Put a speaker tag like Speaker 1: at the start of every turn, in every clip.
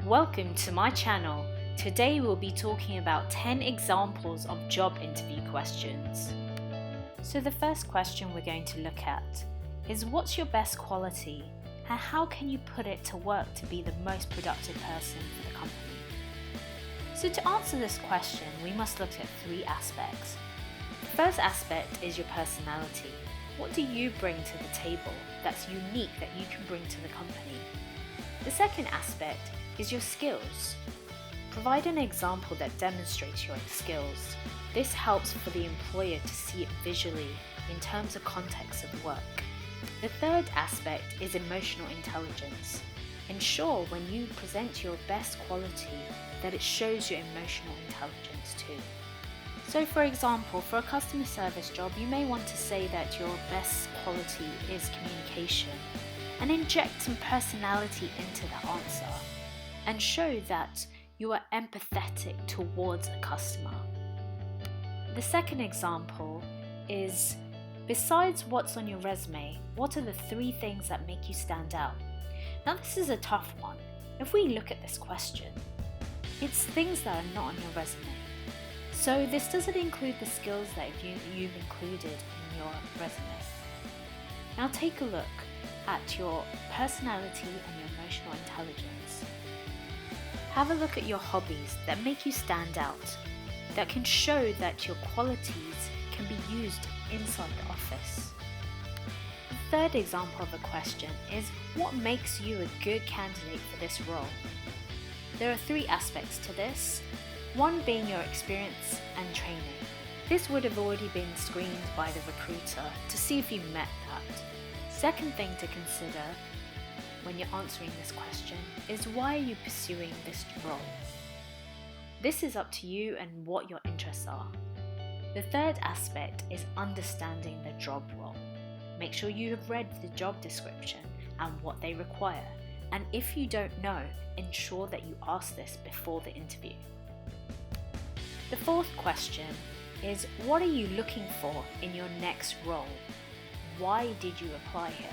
Speaker 1: Welcome to my channel. Today we'll be talking about 10 examples of job interview questions. So the first question we're going to look at is, what's your best quality and how can you put it to work to be the most productive person for the company? So to answer this question, we must look at three aspects. The first aspect is your personality. What do you bring to the table that's unique that you can bring to the company? The second aspect is your skills. Provide an example that demonstrates your skills. This helps for the employer to see it visually in terms of context of work. The third aspect is emotional intelligence. Ensure when you present your best quality that it shows your emotional intelligence too. So for example, for a customer service job, you may want to say that your best quality is communication and inject some personality into the answer and show that you are empathetic towards a customer. The second example is, besides what's on your resume, what are the three things that make you stand out? Now this is a tough one. If we look at this question, it's things that are not on your resume. So this doesn't include the skills that you've included in your resume. Now take a look at your personality and your emotional intelligence. Have a look at your hobbies that make you stand out, that can show that your qualities can be used inside the office. The third example of a question is, what makes you a good candidate for this role? There are three aspects to this, one being your experience and training. This would have already been screened by the recruiter to see if you met that. Second thing to consider when you're answering this question is, why are you pursuing this role? This is up to you and what your interests are. The third aspect is understanding the job role. Make sure you have read the job description and what they require. And if you don't know, ensure that you ask this before the interview. The fourth question is, what are you looking for in your next role? Why did you apply here?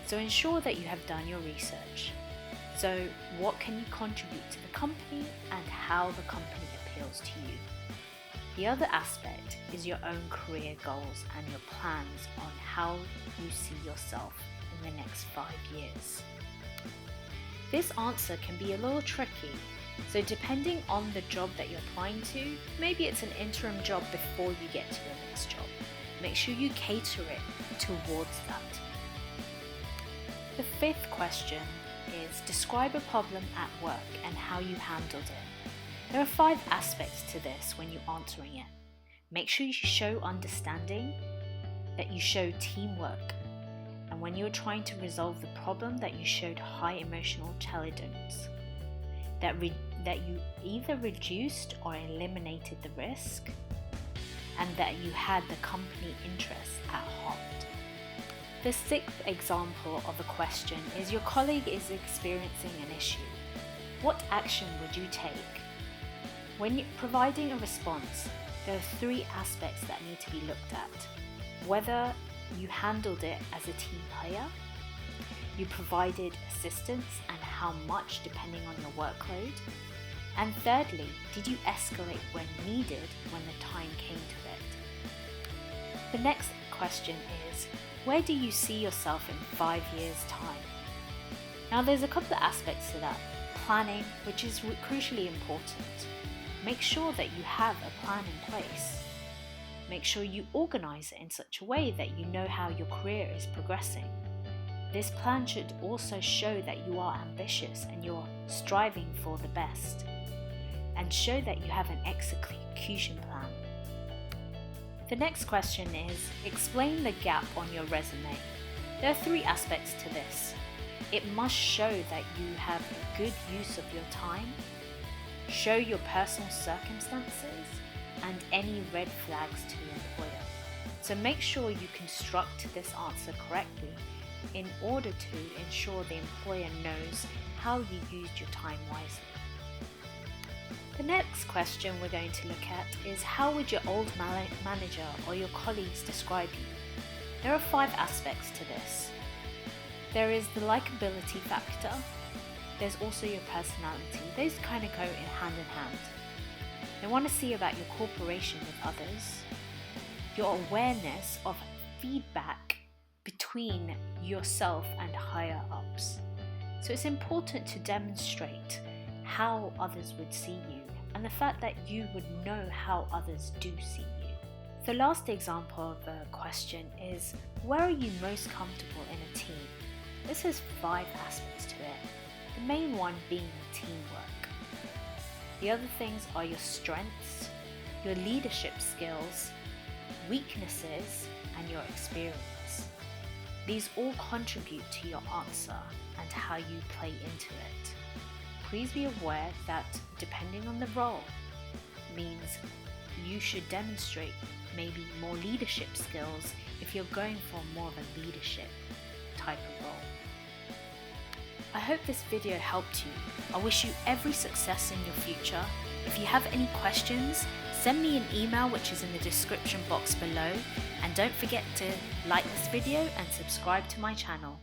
Speaker 1: So ensure that you have done your research. So what can you contribute to the company and how the company appeals to you? The other aspect is your own career goals and your plans on how you see yourself in the next 5 years. This answer can be a little tricky, so depending on the job that you're applying to, maybe it's an interim job before you get to your next job. Make sure you cater it towards that. The fifth question is, describe a problem at work and how you handled it. There are 5 aspects to this when you're answering it. Make sure you show understanding, that you show teamwork, and when you're trying to resolve the problem, that you showed high emotional intelligence, that you either reduced or eliminated the risk, and that you had the company interests at heart. The sixth example of a question is, your colleague is experiencing an issue. What action would you take? When you're providing a response, there are 3 aspects that need to be looked at. Whether you handled it as a team player, you provided assistance and how much depending on your workload, and thirdly, did you escalate when needed when the time came to it? The next question is, where do you see yourself in 5 years' time? Now there's a couple of aspects to that. Planning, which is crucially important. Make sure that you have a plan in place. Make sure you organize it in such a way that you know how your career is progressing. This plan should also show that you are ambitious and you're striving for the best, and show that you have an execution plan. The next question is, explain the gap on your resume. There are 3 aspects to this. It must show that you have a good use of your time, show your personal circumstances, and any red flags to the employer. So make sure you construct this answer correctly in order to ensure the employer knows how you used your time wisely. The next question we're going to look at is, how would your old manager or your colleagues describe you? There are 5 aspects to this. There is the likability factor, there's also your personality. Those kind of go in hand. They want to see about your cooperation with others, your awareness of feedback between yourself and higher ups. So it's important to demonstrate how others would see you and the fact that you would know how others do see you. The last example of a question is, where are you most comfortable in a team? This has 5 aspects to it, the main one being teamwork. The other things are your strengths, your leadership skills, weaknesses, and your experience. These all contribute to your answer and how you play into it. Please be aware that depending on the role means you should demonstrate maybe more leadership skills if you're going for more of a leadership type of role. I hope this video helped you. I wish you every success in your future. If you have any questions, send me an email which is in the description box below, and don't forget to like this video and subscribe to my channel.